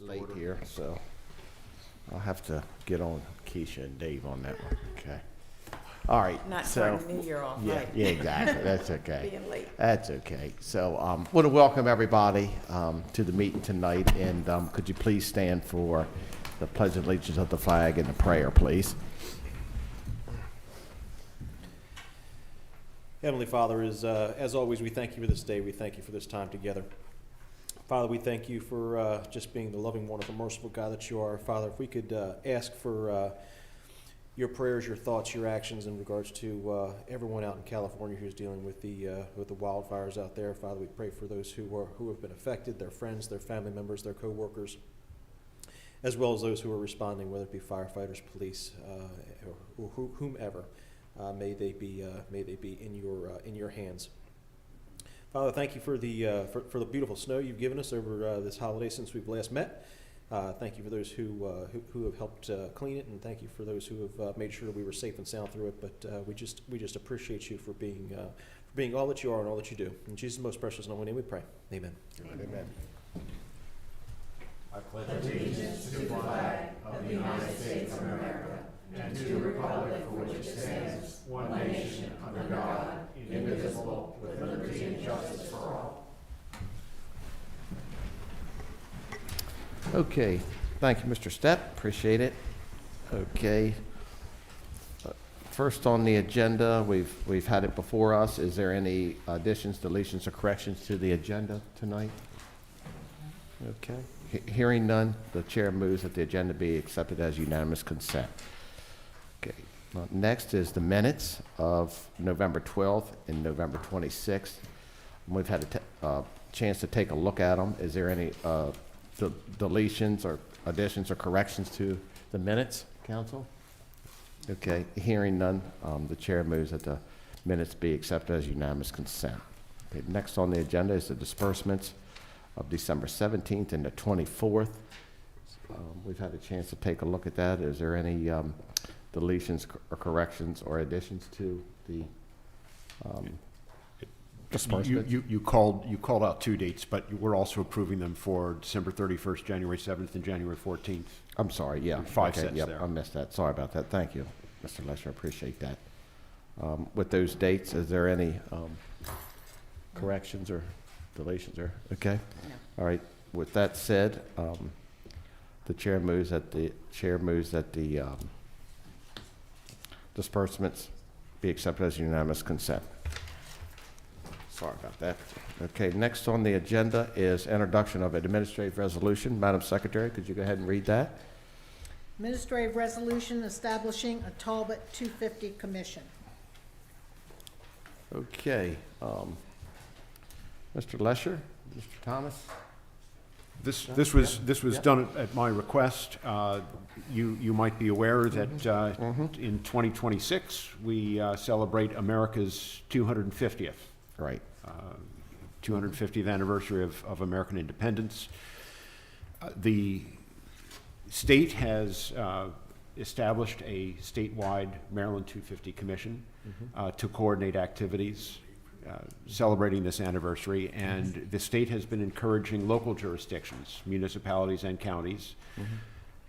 late here, so I'll have to get on Keisha and Dave on that one. Okay. All right. Not so, starting the new year off yeah, right. yeah, exactly. That's okay. Being late. That's okay. So, want to welcome everybody to the meeting tonight, and could you please stand for the Pledge of Allegiance of the flag and the prayer, please? Heavenly Father, as always, we thank you for this day. We thank you for this time together. Father, we thank you for just being the loving, wonderful, merciful God that you are. Father, if we could ask for your prayers, your thoughts, your actions in regards to everyone out in California who's dealing with the wildfires out there. Father, we pray for those who have been affected, their friends, their family members, their co-workers, as well as those who are responding, whether it be firefighters, police, or whomever. May they be in your hands. Father, thank you for the beautiful snow you've given us over this holiday since we've last met. Thank you for those who have helped clean it, and thank you for those who have made sure that we were safe and sound through it. But we just appreciate you for being all that you are and all that you do. In Jesus' most precious and holy name, we pray. Amen. Amen. I pledge allegiance to the flag of the United States of America and to the republic for which it stands, one nation, under God, indivisible, with liberty and justice for all. Okay. Thank you, Mr. Stepp. Appreciate it. Okay. First on the agenda, we've had it before us. Is there any additions, deletions, or corrections to the agenda tonight? Okay. Hearing none, the chair moves that the agenda be accepted as unanimous consent. Okay. Next is the minutes of November 12th and November 26th. We've had a chance to take a look at them. Is there any deletions or additions or corrections to the minutes, council? Okay. Hearing none, the chair moves that the minutes be accepted as unanimous consent. Okay. Next on the agenda is the disbursements of December 17th and the 24th. We've had a chance to take a look at that. Is there any deletions or corrections or additions to the disbursement? You called out two dates, but we're also approving them for December 31st, January 7th, and January 14th. I'm sorry, yeah. Five okay, sets yep, there. I missed that. Sorry about that. Thank you, Mr. Lesher. I appreciate that. With those dates, is there any corrections or deletions? Or okay? No. All right. With that said, the chair moves that the disbursements be accepted as unanimous consent. Sorry about that. Okay, next on the agenda is introduction of an administrative resolution. Madam Secretary, could you go ahead and read that? Administrative resolution establishing a Talbot 250 commission. Okay, Mr. Lesher, Mr. Thomas? This was done at my request. You might be aware that in 2026 we celebrate America's 250th. Right. 250th anniversary of American independence. The state has established a statewide Maryland 250 commission to coordinate activities celebrating this anniversary, and the state has been encouraging local jurisdictions, municipalities and counties,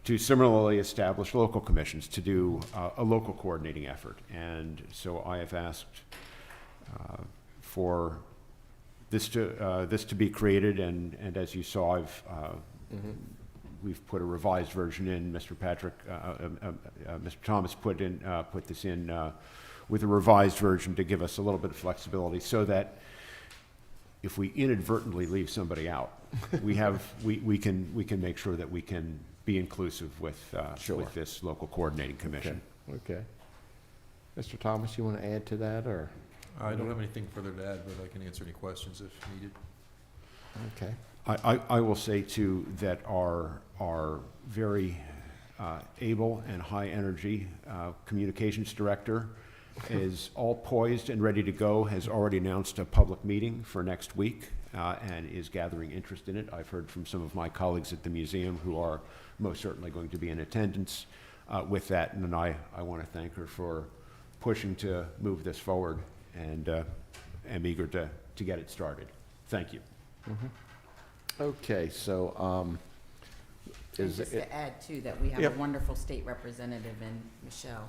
to similarly establish local commissions to do a local coordinating effort. And so I have asked for this to be created, and as you saw, we've put a revised version in. Mr. Thomas put this in with a revised version to give us a little bit of flexibility, so that if we inadvertently leave somebody out, we can make sure that we can be inclusive with this local coordinating commission. Okay. Mr. Thomas, you want to add to that, or? I don't have anything further to add, but I can answer any questions if needed. Okay. I will say too that our very able and high energy communications director is all poised and ready to go, has already announced a public meeting for next week and is gathering interest in it. I've heard from some of my colleagues at the museum who are most certainly going to be in attendance with that, and I want to thank her for pushing to move this forward, and am eager to get it started. Thank you. Okay, so And is just it, to add too, that we have Yep. a wonderful state representative in Michelle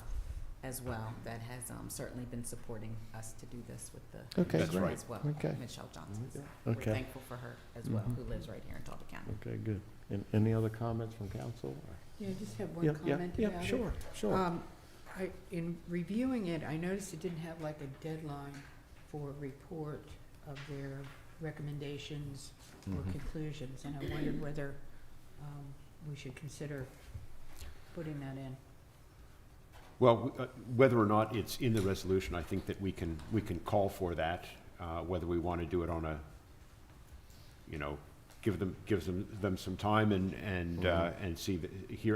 as well, that has certainly been supporting us to do this with the Okay, commission great. as well, Okay. Michelle Johnson. So We're Okay. thankful for her as well, Mhm. who lives right here in Talbot County. okay, good. Any other comments from council? Yeah, I just have Yeah, one yeah, comment yeah, about it. sure, sure. In reviewing it, I noticed it didn't have like a deadline for a report of their recommendations or Mhm. conclusions, and I wondered whether we should consider putting that in. Well, whether or not it's in the resolution, I think that we can call for that, whether we want to do it on a, give them some time and see,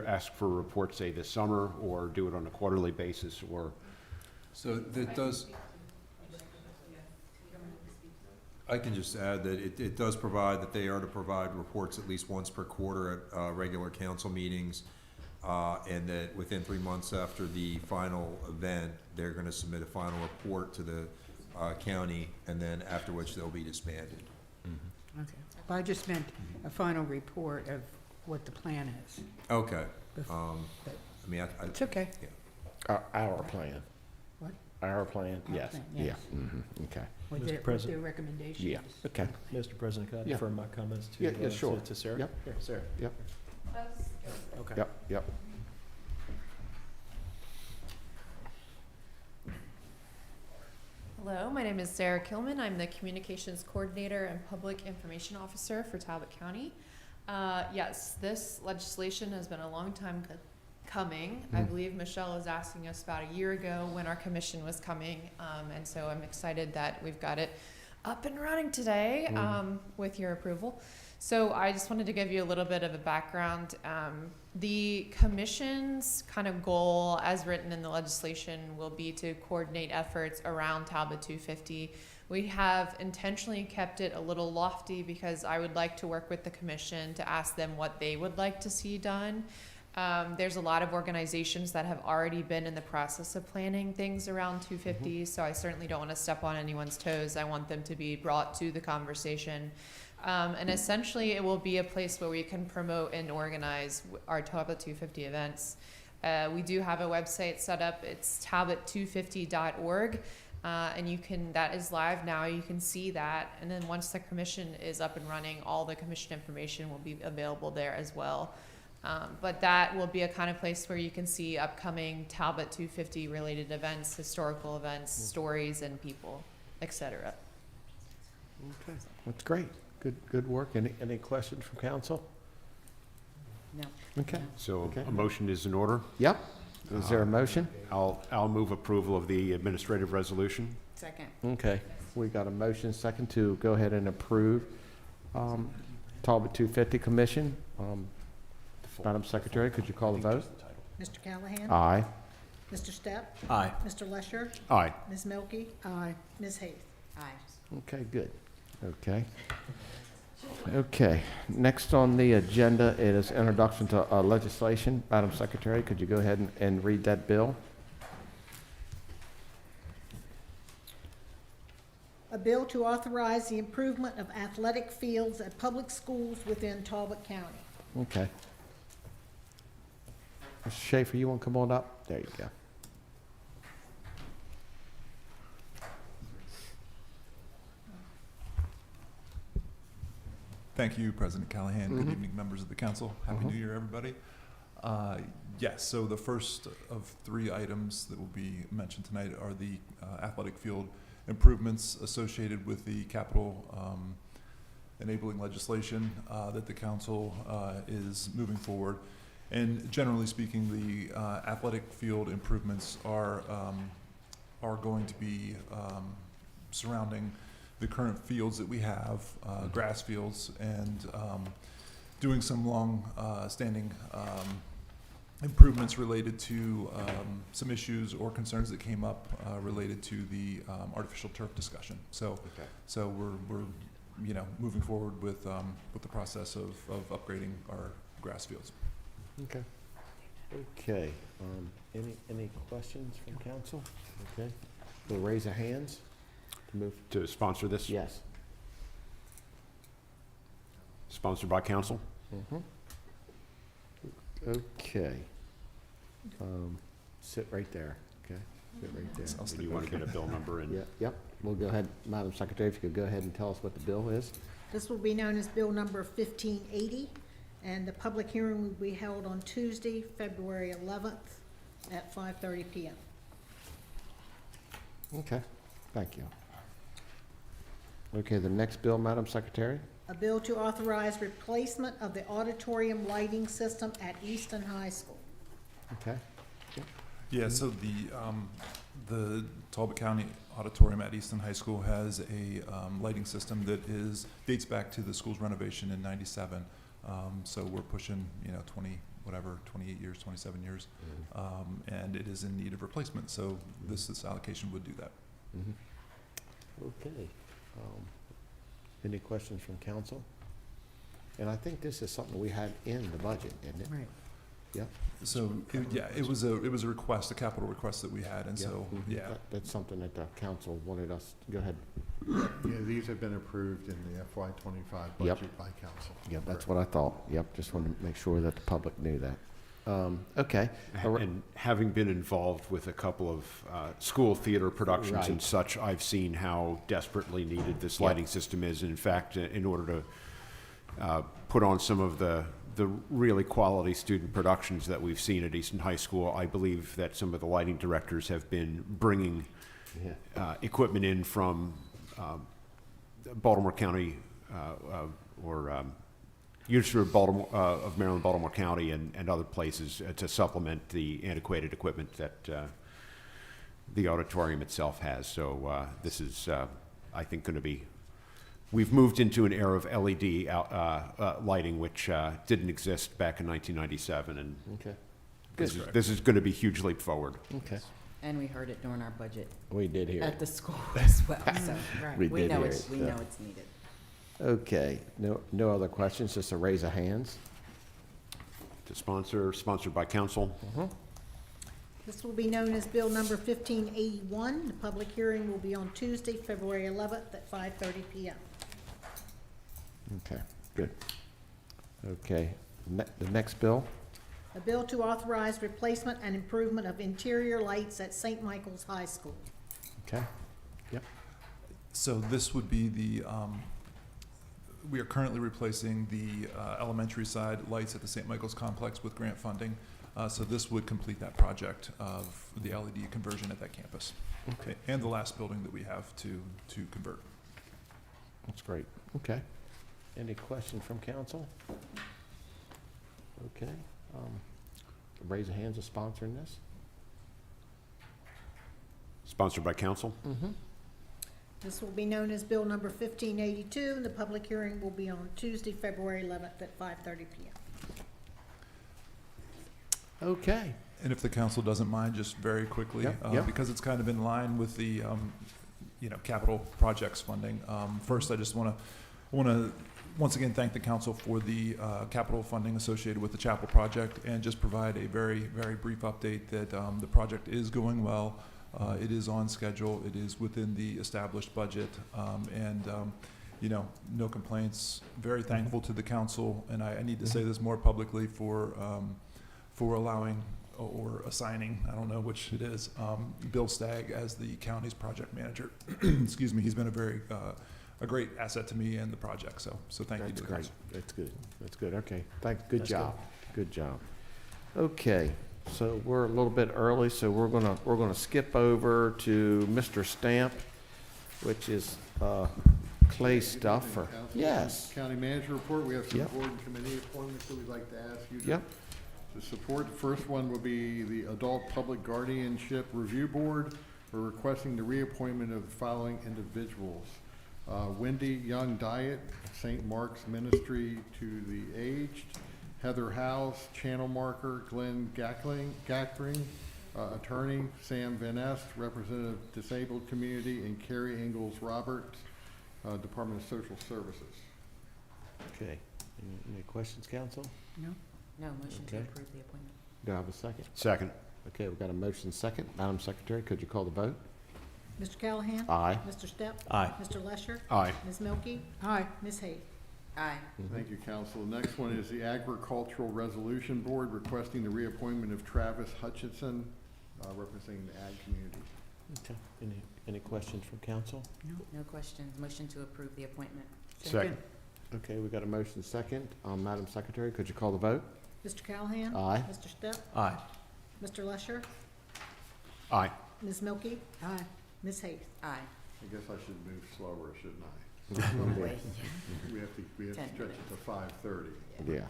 ask for a report, say, this summer, or do it on a quarterly basis, or, So that does, I can just add that it does provide that they are to provide reports at least once per quarter at regular council meetings, and that within 3 months after the final event, they're gonna submit a final report to the county, and then after which they'll be disbanded. Okay. But I just meant a final report of what the plan is. Okay, Bef- I mean, It's okay. Our plan. What? Our plan, Our yes, plan, yeah, yes. okay, What Mr. their President. recommendations. yeah, okay. Mr. President, could I Yeah. defer my comments to, Yeah, yeah, sure. to Sarah? Yep. Here, Sarah. Yep. Okay. Yep. Hello, my name is Sarah Kilman. I'm the Communications Coordinator and Public Information Officer for Talbot County. Yes, this legislation has been a long time coming. I believe Michelle was asking us about a year ago when our commission was coming, and so I'm excited that we've got it up and running today with your approval. So I just wanted to give you a little bit of a background. The commission's kind of goal, as written in the legislation, will be to coordinate efforts around Talbot 250. We have intentionally kept it a little lofty because I would like to work with the commission to ask them what they would like to see done. There's a lot of organizations that have already been in the process of planning things around 250, so I certainly don't want to step on anyone's toes. I want them to be brought to the conversation. And essentially, it will be a place where we can promote and organize our Talbot 250 events. We do have a website set up. It's talbot250.org. And that is live now. You can see that. And then once the commission is up and running, all the commission information will be available there as well. But that will be a kind of place where you can see upcoming Talbot 250 related events, historical events, stories and people, etc. Okay, that's great. Good work. Any questions from council? No. Okay. so Okay. a motion is in order. Yep. Is there a motion? I'll move approval of the administrative resolution. Second. Okay. We got a motion second to go ahead and approve Talbot 250 Commission. Madam Secretary, could you call the vote? Mr. Callahan? Aye. Mr. Stepp? Aye. Mr. Lesher? Aye. Ms. Milky? Aye. Ms. Hayes? Aye. Okay, good. Okay. Next on the agenda is introduction to legislation. Madam Secretary, could you go ahead and read that bill? A bill to authorize the improvement of athletic fields at public schools within Talbot County. Okay. Mr. Schaefer, you want to come on up? There you go. Thank you, President Callahan. Good evening, members of the council. Happy New Year, everybody. Yes, so the first of 3 items that will be mentioned tonight are the athletic field improvements associated with the capital enabling legislation that the council is moving forward. And generally speaking, the athletic field improvements are going to be surrounding the current fields that we have, grass fields, and doing some long-standing improvements related to some issues or concerns that came up related to the artificial turf discussion. So we're moving forward with the process of upgrading our grass fields. Okay. Okay. Any questions from council? Okay. We'll raise our hands to move. To sponsor this? Yes. Sponsored by council? Okay. Sit right there, okay? Sit right there. Sounds Do you want to get a bill number and? Yeah, yep, we'll go ahead, Madam Secretary, if you could go ahead and tell us what the bill is. This will be known as Bill Number 1580, and the public hearing will be held on Tuesday, February 11th at 5:30 PM. Okay, thank you. Okay, the next bill, Madam Secretary? A bill to authorize replacement of the auditorium lighting system at Easton High School. Okay, Yeah, so the Talbot County Auditorium at Easton High School has a lighting system that dates back to the school's renovation in '97. So we're pushing, 28 years, 27 years, and it is in need of replacement. So this allocation would do that. okay. Any questions from council? And I think this is something we had in the budget, isn't it? Right. Yep. So, it was a request, a capital request that we had, and so, yeah. That's something that the council wanted us, go ahead. Yeah, these have been approved in the FY '25 Yep. budget by council. Yep, that's what I thought. Yep, just wanted to make sure that the public knew that. Okay. And having been involved with a couple of school theater productions and Right. such, I've seen how desperately needed this Yeah. lighting system is. In fact, in order to put on some of the really quality student productions that we've seen at Easton High School, I believe that some of the lighting directors have been bringing Yeah. equipment in from Baltimore County or University of Baltimore, of Maryland, Baltimore County, and other places to supplement the antiquated equipment that the auditorium itself has. So this is, I think, going to be. We've moved into an era of LED lighting, which didn't exist back in 1997, and Okay. this is going to be a huge leap forward. Okay. And we heard it during our budget We did hear at it. the school as well, so Right. We we did know hear it's, it, we so. know it's needed. Okay, no other questions, just a raise of hands. To sponsored by council. This will be known as Bill Number 1581. The public hearing will be on Tuesday, February 11th at 5:30 PM. Okay, good. Okay, the next bill? A bill to authorize replacement and improvement of interior lights at St. Michael's High School. Okay, So this would be we are currently replacing the elementary side lights at the St. Michael's complex with grant funding. So this would complete that project of the LED conversion at that campus. Okay. And the last building that we have to convert. that's great. Okay. Any questions from council? Okay. Raise of hands is sponsoring this? Sponsored by council. This will be known as Bill Number 1582, and the public hearing will be on Tuesday, February 11th at 5:30 PM. Okay. And if the council doesn't mind, just very quickly, Yep. because it's kind of in line with the, capital projects funding. First, I just want to once again thank the council for the capital funding associated with the chapel project, and just provide a very, very brief update that the project is going well. It is on schedule. It is within the established budget, and no complaints. Very thankful to the council, and I need to say this more publicly for allowing or assigning, I don't know which it is, Bill Stagg as the county's project manager. Excuse me. He's been a great asset to me and the project. So thank you to That's the great. council. That's good. That's good. Okay. Thanks. Good That's job. Good job. Okay. So we're a little bit early, so we're gonna skip over to Mr. Stamp, which is Clay stuff for, yes. County manager report, we have some Yep. board and committee appointments that we'd like to ask you Yep. to support. The first one will be the Adult Public Guardianship Review Board. We're requesting the reappointment of the following individuals. Wendy Young Diet, St. Mark's Ministry to the Aged. Heather House, Channel Marker. Glenn Gackring, Attorney. Sam Van Est, Representative Disabled Community. And Carrie Ingalls Roberts, Department of Social Services. Okay. Any questions, council? No? No, motion to Okay. approve the appointment. Do I have a second? Second. Okay, we've got a motion second. Madam Secretary, could you call the vote? Mr. Callahan? Aye. Mr. Stepp? Aye. Mr. Lesher? Aye. Ms. Milky? Aye. Ms. Hayes? Aye. Thank you, council. The next one is the Agricultural Resolution Board requesting the reappointment of Travis Hutchinson, representing the ag community. Okay. Any questions from council? No questions. Motion to approve the appointment. Second. Okay, we got a motion second. Madam Secretary, could you call the vote? Mr. Callahan? Aye. Mr. Step? Aye. Mr. Lesher? Aye. Ms. Milky? Aye. Ms. Hayes? Aye. I guess I should move slower, shouldn't I? Wait. We have to 10 stretch it to 5:30. Yeah.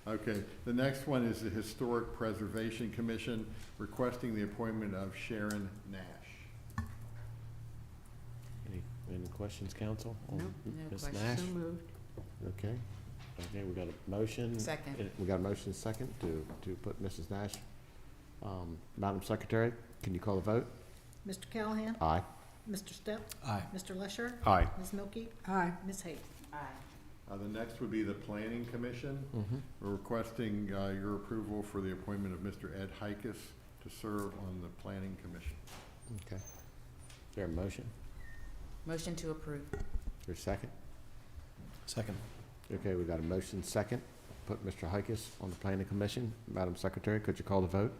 Okay, the next one is the Historic Preservation Commission requesting the appointment of Sharon Nash. Any questions, council? on No. No Ms. questions. Nash? So moved. Okay. Okay, we got a motion. Second. We got a motion second to put Mrs. Nash. Madam Secretary, can you call the vote? Mr. Callahan? Aye. Mr. Step? Aye. Mr. Lesher? Aye. Ms. Milky? Aye. Ms. Hayes? Aye. The next would be the Planning Commission. Mm-hmm. We're requesting your approval for the appointment of Mr. Ed Hikus to serve on the Planning Commission. Okay. Is there a motion? Motion to approve. Your second? Second. Okay, we got a motion second. Put Mr. Hikus on the Planning Commission. Madam Secretary, could you call the vote?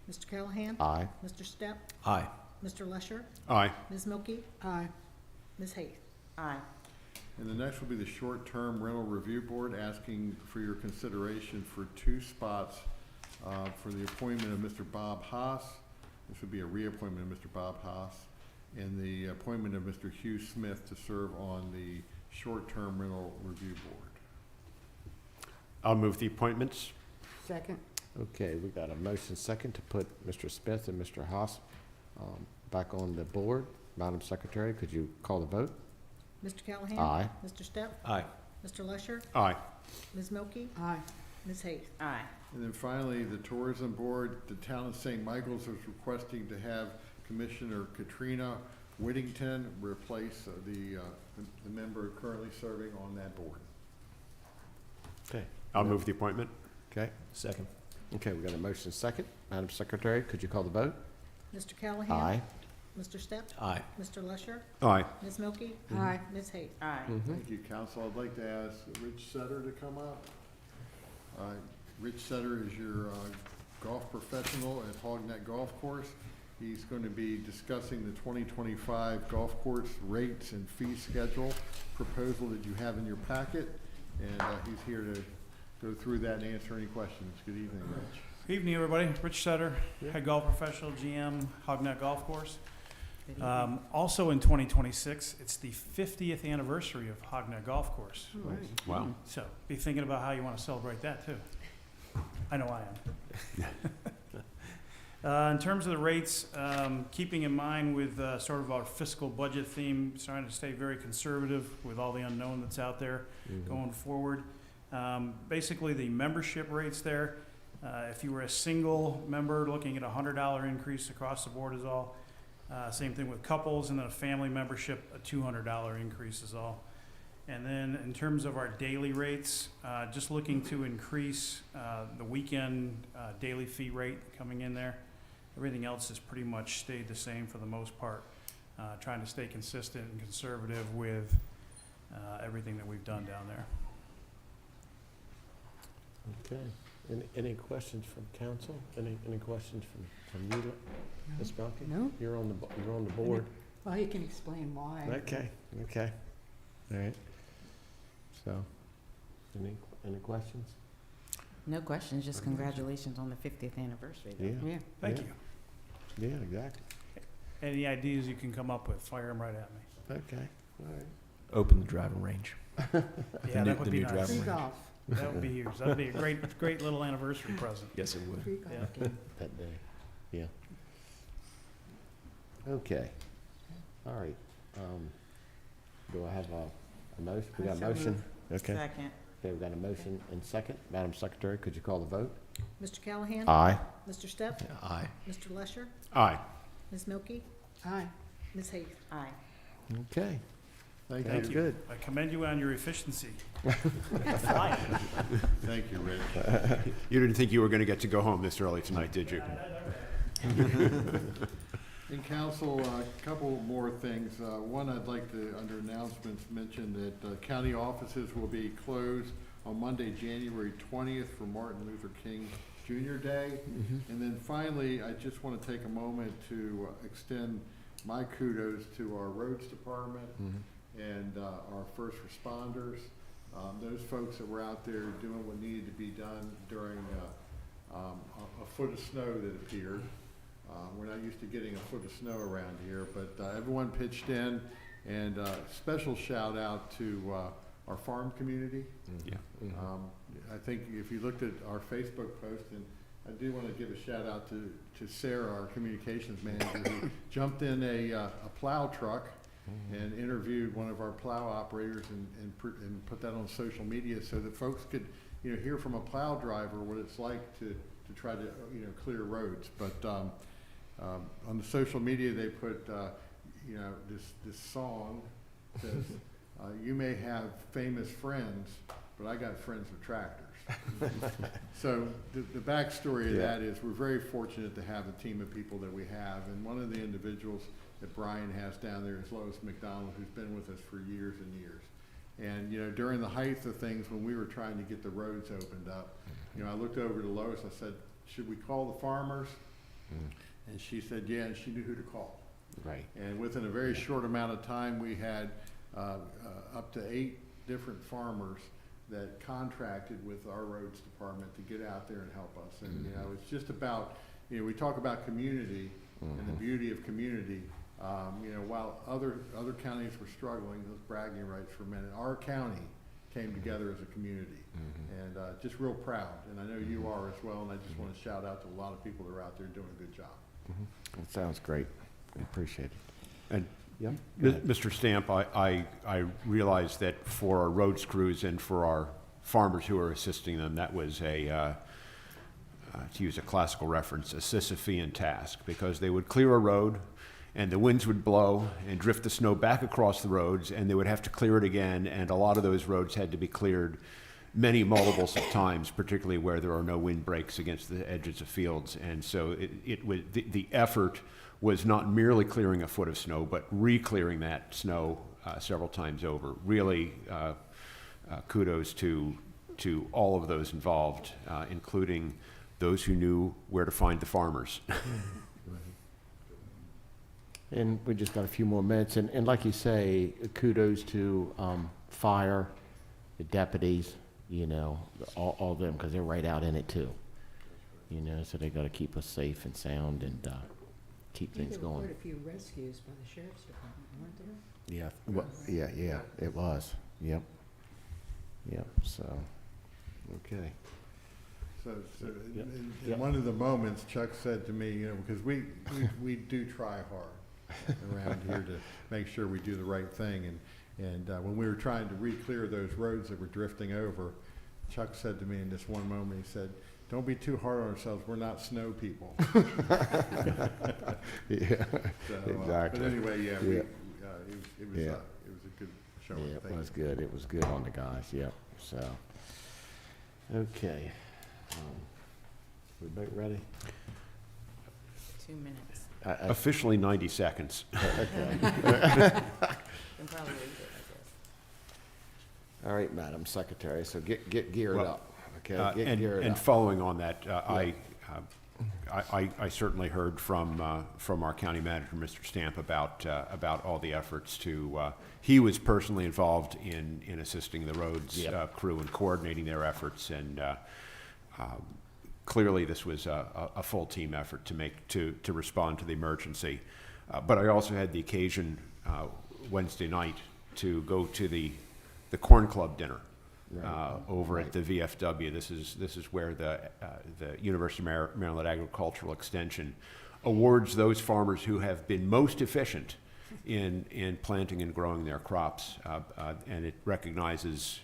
Mr. Callahan? Aye. Mr. Step? Aye. Mr. Lesher? Aye. Ms. Milky? Aye. Ms. Hayes? Aye. And the next will be the Short-Term Rental Review Board, asking for your consideration for 2 spots for the appointment of Mr. Bob Haas. This would be a reappointment of Mr. Bob Haas, and the appointment of Mr. Hugh Smith to serve on the Short-Term Rental Review Board. I'll move the appointments. Second. Okay, we got a motion second to put Mr. Smith and Mr. Haas back on the board. Madam Secretary, could you call the vote? Mr. Callahan? Aye. Mr. Step? Aye. Mr. Lesher? Aye. Ms. Milky? Aye. Ms. Hayes? Aye. And then finally, the Tourism Board, the town of St. Michael's is requesting to have Commissioner Katrina Whittington replace the member currently serving on that board. Okay. I'll move the appointment. Okay. Second. Okay, we got a motion second. Madam Secretary, could you call the vote? Mr. Callahan? Aye. Mr. Step? Aye. Mr. Lesher? Aye. Ms. Milky? Aye. Ms. Hayes? Aye. Thank you, council. I'd like to ask Rich Setter to come up. Rich Setter is your golf professional at Hogneck Golf Course. He's going to be discussing the 2025 golf course rates and fee schedule proposal that you have in your packet, and he's here to go through that and answer any questions. Good evening, Rich. Evening, everybody. Rich Sutter, head golf professional, GM, Hogneck Golf Course. Good evening. Also in 2026, it's the 50th anniversary of Hogneck Golf Course. All right. Wow. So be thinking about how you want to celebrate that too. I know I am. In terms of the rates, keeping in mind with sort of our fiscal budget theme, trying to stay very conservative with all the unknown that's out there going forward. Basically, the membership rates there, if you were a single member looking at a $100 increase across the board is all. Same thing with couples, and then a family membership, a $200 increase is all. And then in terms of our daily rates, just looking to increase the weekend daily fee rate coming in there. Everything else has pretty much stayed the same for the most part. Trying to stay consistent and conservative with everything that we've done down there. Okay. Any questions from council? Any questions from you, Ms. Balky? No. You're on the board. Well, you can explain why. Okay. All right. So, any questions? No questions, just congratulations on the 50th anniversary. though. Yeah. Yeah. Thank you. Yeah, exactly. Any ideas you can come up with, fire them right at me. Okay, all right. Open the driving range. Yeah, that would be new nice. driving Free range. golf. That would be huge. That'd be a great little anniversary present. Yes, it would. Free golf Yeah. game. That day. Yeah. Okay. All right. Do I have a motion? We got a So motion? Okay. Second. Okay, we got a motion and second. Madam Secretary, could you call the vote? Mr. Callahan? Aye. Mr. Step? Aye. Mr. Lesher? Aye. Ms. Milky? Aye. Ms. Hayes? Aye. Okay. Thank That's you. good. I commend you on your efficiency. Thank you, Rich. You didn't think you were going to get to go home this early tonight, did you? In council, a couple more things. One, I'd like to, under announcements, mention that county offices will be closed on Monday, January 20th for Martin Luther King Jr. Day. And then finally, I just want to take a moment to extend my kudos to our roads department and our first responders, those folks that were out there doing what needed to be done during a foot of snow that appeared. We're not used to getting a foot of snow around here, but everyone pitched in, and special shout out to our farm community. Yeah. I think if you looked at our Facebook post, and I do want to give a shout out to Sarah, our communications manager, who jumped in a plow truck and interviewed one of our plow operators and put that on social media so that folks could, hear from a plow driver what it's like to try to, clear roads. But on the social media, they put, this song says, you may have famous friends, but I got friends with tractors. So the backstory of that is we're very fortunate to have the team of people that we have. And one of the individuals that Brian has down there is Lois McDonald, who's been with us for years and years. And, during the height of things when we were trying to get the roads opened up, I looked over to Lois, I said, should we call the farmers? And she said, yeah, and she knew who to call. Right. And within a very short amount of time, we had up to 8 different farmers that contracted with our roads department to get out there and help us. And, it's just about, we talk about community and the beauty of community. While other counties were struggling, those bragging rights for a minute, our county came together as a community. And just real proud. And I know you are as well, and I just want to shout out to a lot of people that are out there doing a good job. That sounds great. I appreciate it. And Yeah. Go ahead. Mr. Stamp, I realize that for our roads crews and for our farmers who are assisting them, that was to use a classical reference, a Sisyphean task, because they would clear a road and the winds would blow and drift the snow back across the roads, and they would have to clear it again, and a lot of those roads had to be cleared many multiples of times, particularly where there are no wind breaks against the edges of fields. And so it was the effort was not merely clearing a foot of snow, but re-clearing that snow several times over. Really, kudos to all of those involved, including those who knew where to find the farmers. And we just got a few more minutes. And like you say, kudos to fire, the deputies, all of them, because they're right out in it too. So they got to keep us safe and sound and keep things There were going. quite a few rescues by the sheriff's department, weren't there? Yeah, yeah, it was. Yep. So, okay. So Yep. in Yep. one of the moments, Chuck said to me, because we do try hard around here to make sure we do the right thing. And when we were trying to re-clear those roads that were drifting over, Chuck said to me in this one moment, he said, don't be too hard on ourselves. We're not snow people. Yeah, So, exactly. But anyway, Yeah. it was Yeah. a good showing. Yeah, it Thank was you. good. It was good on the guys, yep. So, okay. We about ready? 2 minutes. Officially 90 seconds. Okay. You can probably read it, I guess. All right, Madam Secretary, so get geared Well, up, okay? Get geared And up. following on that, I certainly heard from our county manager, Mr. Stamp, about all the efforts to, he was personally involved in assisting the roads Yep. crew and coordinating their efforts, and clearly this was a full team effort to respond to the emergency. But I also had the occasion Wednesday night to go to the Corn Club dinner. Over at the VFW. This is where the University of Maryland Agricultural Extension awards those farmers who have been most efficient in planting and growing their crops, and it recognizes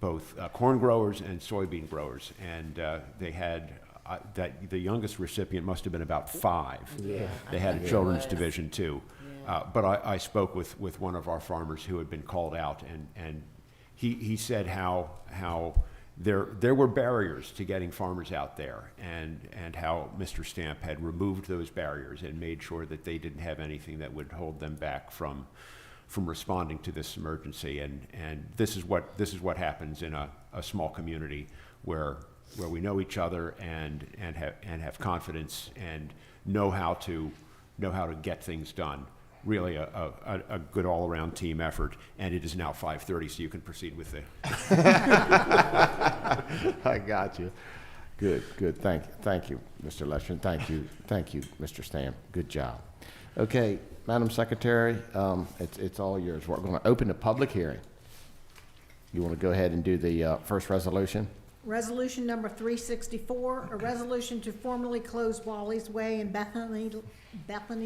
both corn growers and soybean growers. And they had the youngest recipient must have been about 5. Yeah. They had a Yeah. children's Yes. division too. Yeah. But I spoke with one of our farmers who had been called out, and he said how there were barriers to getting farmers out there, and how Mr. Stamp had removed those barriers and made sure that they didn't have anything that would hold them back from responding to this emergency. And this is what happens in a small community where we know each other and have confidence and know how to get things done. Really a good all-around team effort, and it is now 5:30, so you can proceed with the. I got you. Good. Thank you, Mr. Lesher. Thank you, Mr. Stamp. Good job. Okay, Madam Secretary, it's all yours. We're going to open the public hearing. You want to go ahead and do the first resolution? Resolution number 364, a resolution to formally close Wally's Way and Bethany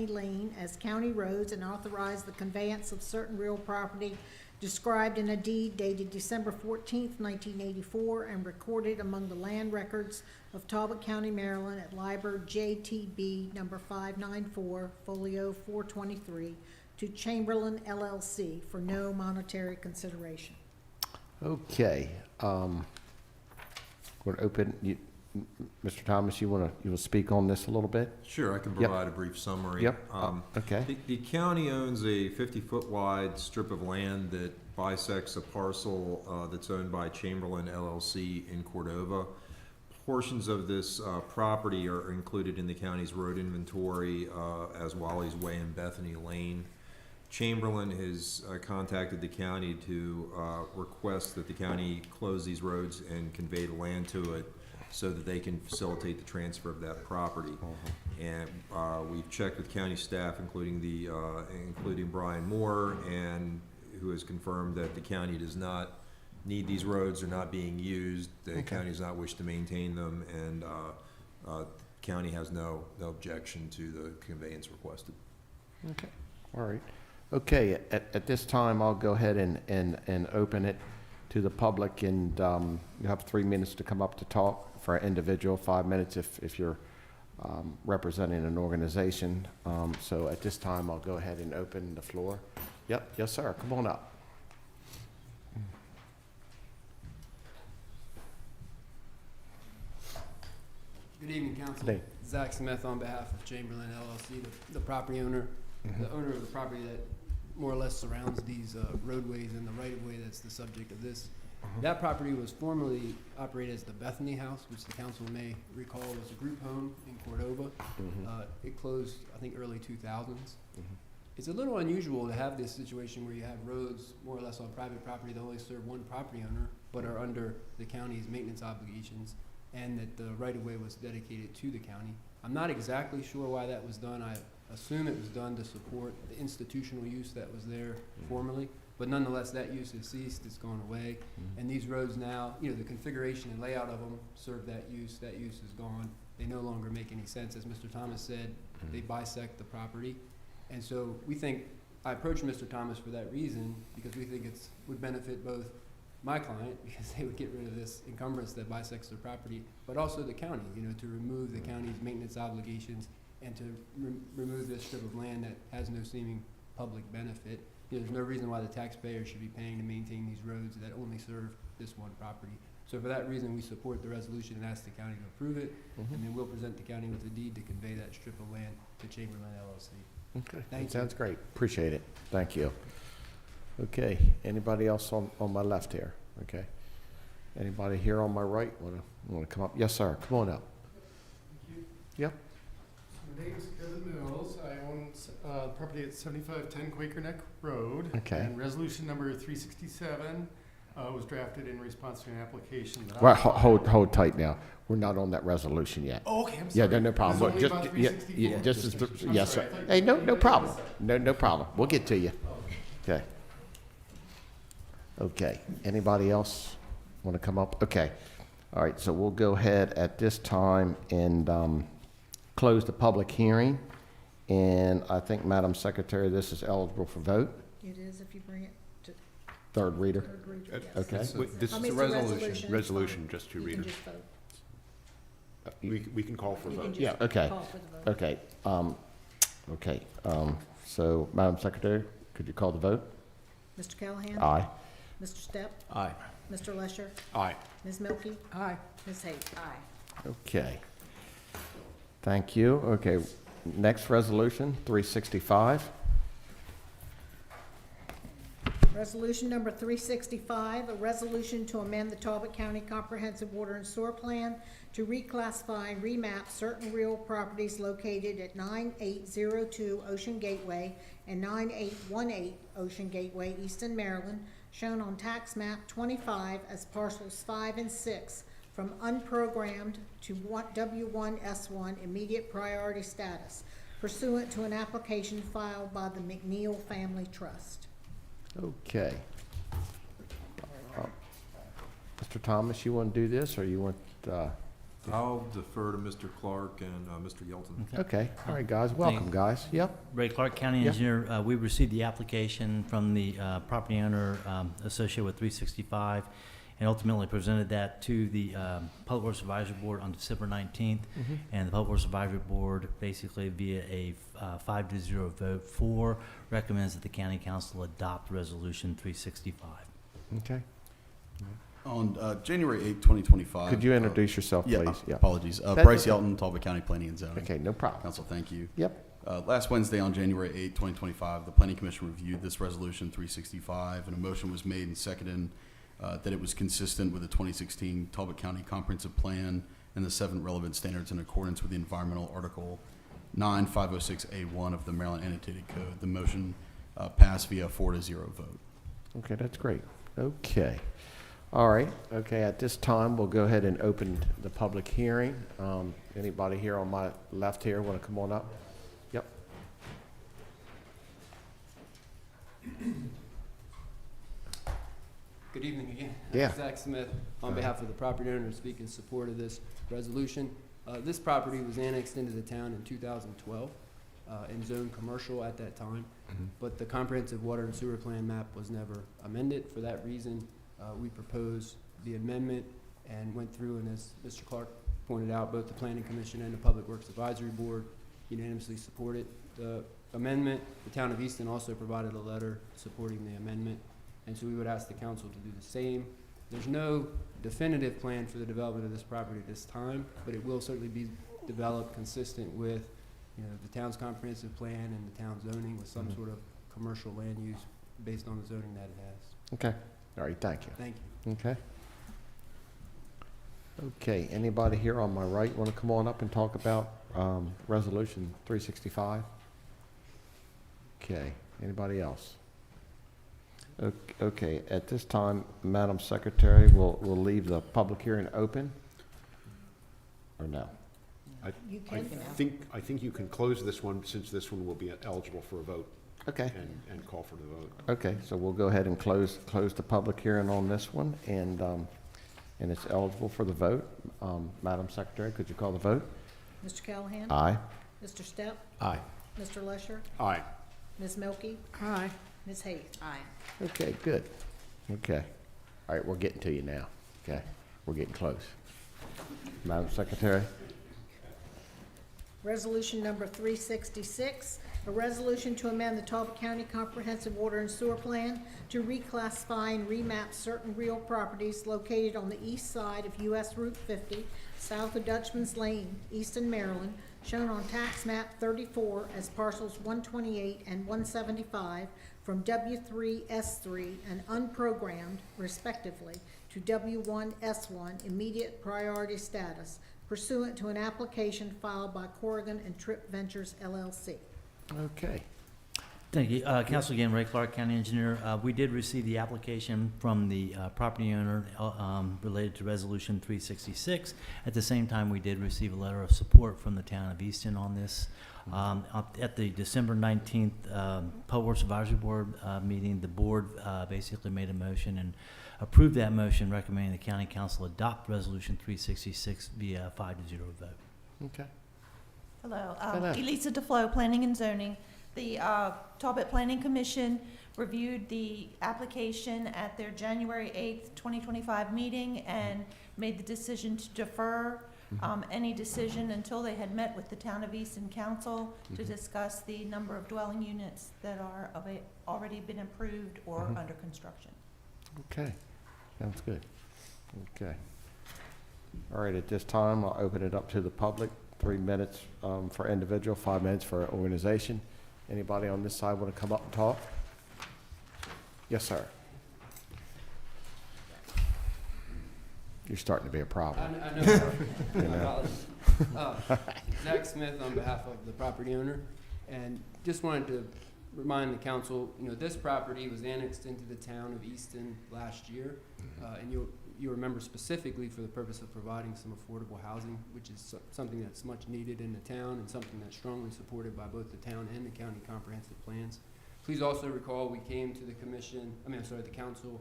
Lane as county roads and authorize the conveyance of certain real property described in a deed dated December 14th, 1984, and recorded among the land records of Talbot County, Maryland at LIBER J.T.B. number 594, folio 423, to Chamberlain LLC for no monetary consideration. Okay. We're open. Mr. Thomas, you want to speak on this a little bit? Sure, I can Yep. provide a brief summary. Yep. Okay. The county owns a 50-foot wide strip of land that bisects a parcel that's owned by Chamberlain LLC in Cordova. Portions of this property are included in the county's road inventory as Wally's Way and Bethany Lane. Chamberlain has contacted the county to request that the county close these roads and convey the land to it so that they can facilitate the transfer of that property. And we've checked with county staff, including Brian Moore, and who has confirmed that the county does not need these roads. They're not being used. The county does not wish to maintain them, and county has no objection to the conveyance requested. Okay. All right. Okay. At this time, I'll go ahead and open it to the public, and you have 3 minutes to come up to talk for an individual, 5 minutes if you're representing an organization. So at this time, I'll go ahead and open the floor. Yep. Yes, sir. Come on up. Good evening, Council. Good day. Zach Smith on behalf of Chamberlain LLC, the property owner, the owner of the property that more or less surrounds these roadways and the right-of-way that's the subject of this. That property was formerly operated as the Bethany House, which the council may recall was a group home in Cordova. It closed, I think, early 2000s. It's a little unusual to have this situation where you have roads more or less on private property that only serve one property owner, but are under the county's maintenance obligations, and that the right-of-way was dedicated to the county. I'm not exactly sure why that was done. I assume it was done to support the institutional use that was there formerly, but nonetheless, that use has ceased, it's gone away. And these roads now, the configuration and layout of them serve that use is gone. They no longer make any sense. As Mr. Thomas said, they bisect the property. And so I approached Mr. Thomas for that reason, because we think would benefit both my client, because they would get rid of this encumbrance that bisects their property, but also the county, to remove the county's maintenance obligations and to remove this strip of land that has no seeming public benefit. There's no reason why the taxpayer should be paying to maintain these roads that only serve this one property. So for that reason, we support the resolution and ask the county to approve it, and then we'll present the county with a deed to convey that strip of land to Chamberlain LLC. Okay. Thank you. Sounds great. Appreciate it. Thank you. Okay. Anybody else on my left here? Okay. Anybody here on my right want to come up? Yes, sir. Come on up. Thank you. Yep. My name is Kevin Mills. I own property at 7510 Quaker Neck Road. Okay. And resolution number 367 was drafted in response to an application that Well, hold tight now. We're not on that resolution yet. Oh, okay, I'm sorry. Yeah, no problem. This is But only about 364. yes, sorry, sir. I thought you Hey, said no problem. No problem. We'll get to you. Okay. Okay. Anybody else want to come up? Okay. All right. So we'll go ahead at this time and close the public hearing. And I think, Madam Secretary, this is eligible for vote. It is if you bring it to Third reader. third reader, yes. Okay. This I is mean, a it's resolution. Resolution, it's just two fine. You can readers. just vote. We can call for a You can vote. just Yeah, okay. call for the vote. Okay. Okay. So, Madam Secretary, could you call the vote? Mr. Callahan? Aye. Mr. Stepp? Aye. Mr. Lesher? Aye. Ms. Milky? Aye. Ms. Hayes? Aye. Okay. Thank you. Okay, next resolution, 365. Resolution number 365, a resolution to amend the Talbot County Comprehensive Water and Sewer Plan to reclassify and remap certain real properties located at 9802 Ocean Gateway and 9818 Ocean Gateway, Easton, Maryland, shown on tax map 25 as parcels 5 and 6 from unprogrammed to W1S1 immediate priority status pursuant to an application filed by the McNeil Family Trust. Okay. Mr. Thomas, you want to do this, or you want, I'll defer to Mr. Clark and Mr. Yelton. okay, all right, guys, welcome, guys. Yep, Ray Clark, County Yeah. Engineer. We received the application from the property owner associated with 365 and ultimately presented that to the Public Works Advisory Board on December 19th. And the Public Works Advisory Board, basically via a 5-0 vote recommends that the County Council adopt Resolution 365. okay. On January 8, 2025. Could you introduce yourself, Yeah, please? Yeah. apologies. That's Bryce okay. Yelton, Talbot County Planning and Zoning. Okay, no problem. Council, thank you. Yep. Last Wednesday on January 8, 2025, the Planning Commission reviewed this resolution 365, and a motion was made and seconded that it was consistent with the 2016 Talbot County Comprehensive Plan and the 7 relevant standards in accordance with the Environmental Article 9506A1 of the Maryland Annotated Code. The motion passed via 4-0 vote. Okay, that's great. Okay. All right, okay, at this time, we'll go ahead and open the public hearing. Anybody here on my left here want to come on up? Yep. Good evening again. Yeah. Zach Smith, on behalf of the property owner, speak in support of this resolution. This property was annexed into the town in 2012 and zoned commercial at that time, but the comprehensive water and sewer plan map was never amended. For that reason, we proposed the amendment and went through, and as Mr. Clark pointed out, both the Planning Commission and the Public Works Advisory Board unanimously supported the amendment. The town of Easton also provided a letter supporting the amendment, and so we would ask the council to do the same. There's no definitive plan for the development of this property at this time, but it will certainly be developed consistent with, the town's comprehensive plan and the town's zoning with some sort of commercial land use based on the zoning that it has. Okay, all right, thank you. Thank you. Okay. Okay, anybody here on my right want to come on up and talk about Resolution 365? Okay, anybody else? Okay, at this time, Madam Secretary, we'll leave the public hearing open, or no? You I can. think you can close this one, since this one will be eligible for a vote. Okay. And call for the vote. Okay, so we'll go ahead and close the public hearing on this one, and it's eligible for the vote. Madam Secretary, could you call the vote? Mr. Callahan? Aye. Mr. Stepp? Aye. Mr. Lesher? Aye. Ms. Milky? Aye. Ms. Hayes? Aye. Okay, good. Okay. All right, we're getting to you now. Okay, we're getting close. Madam Secretary? Resolution number 366, a resolution to amend the Talbot County Comprehensive Water and Sewer Plan to reclassify and remap certain real properties located on the east side of US Route 50, south of Dutchman's Lane, Easton, Maryland, shown on tax map 34 as parcels 128 and 175 from W3S3 and unprogrammed, respectively, to W1S1 immediate priority status pursuant to an application filed by Corrigan and Trip Ventures LLC. Okay. Thank you. Council, again, Ray Clark, County Engineer. We did receive the application from the property owner related to Resolution 366. At the same time, we did receive a letter of support from the town of Easton on this. At the December 19th Public Works Advisory Board meeting, the board basically made a motion and approved that motion, recommending the County Council adopt Resolution 366 via a 5-0 vote. Okay. Hello, Hello. Elisa DeFlo, Planning and Zoning. The Talbot Planning Commission reviewed the application at their January 8th, 2025 meeting and made the decision to defer any decision until they had met with the Town of Easton Council to discuss the number of dwelling units that are already been approved or under construction. Okay. Sounds good. Okay. All right, at this time, I'll open it up to the public. 3 minutes for individual, 5 minutes for organization. Anybody on this side want to come up and talk? Yes, sir. You're starting to be a problem. I know. You My know? apologies. Zach Smith on behalf of the property owner, and just wanted to remind the council, this property was annexed into the town of Easton last year, and you remember specifically for the purpose of providing some affordable housing, which is something that's much needed in the town and something that's strongly supported by both the town and the county comprehensive plans. Please also recall we came to the council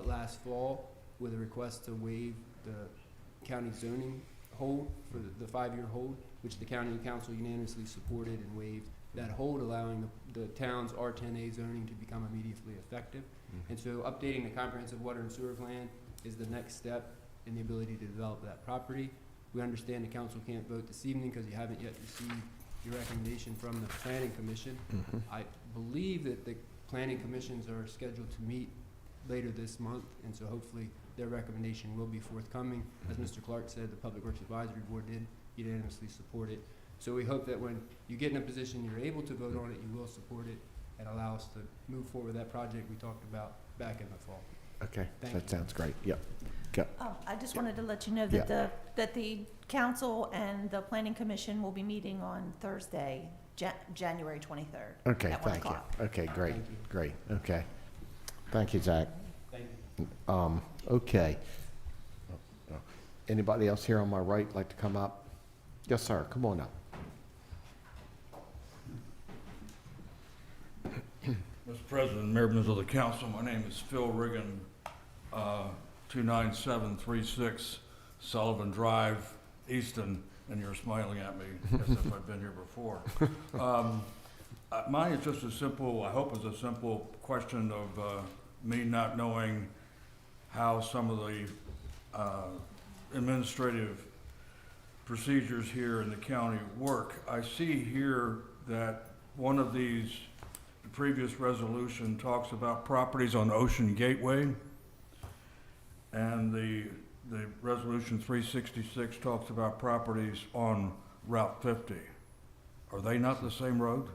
last fall with a request to waive the county zoning hold for the 5-year hold, which the county council unanimously supported and waived that hold, allowing the town's R10A zoning to become immediately effective. And so updating the comprehensive water and sewer plan is the next step in the ability to develop that property. We understand the council can't vote this evening because you haven't yet received your recommendation from the planning commission. I believe that the planning commissions are scheduled to meet later this month, and so hopefully their recommendation will be forthcoming. As Mr. Clark said, the Public Works Advisory Board did unanimously support it. So we hope that when you get in a position you're able to vote on it, you will support it and allow us to move forward with that project we talked about back in the fall. Okay, Thank that you. sounds great. Yep. Go. I just wanted to let you know that Yeah. that the council and the planning commission will be meeting on Thursday, January 23rd. Okay, at 1 thank you. o'clock. Okay, great, Thank you. great. Okay. Thank you, Zach. Thank you. Okay. Anybody else here on my right like to come up? Yes, sir. Come on up. Mr. President, members of the council, my name is Phil Riggin, 29736 Sullivan Drive, Easton, and you're smiling at me as if I've been here before. Mine is just a simple, I hope it's a simple question of me not knowing how some of the administrative procedures here in the county work. I see here that one of these, the previous resolution talks about properties on Ocean Gateway, and the resolution 366 talks about properties on Route 50. Are they not the same road?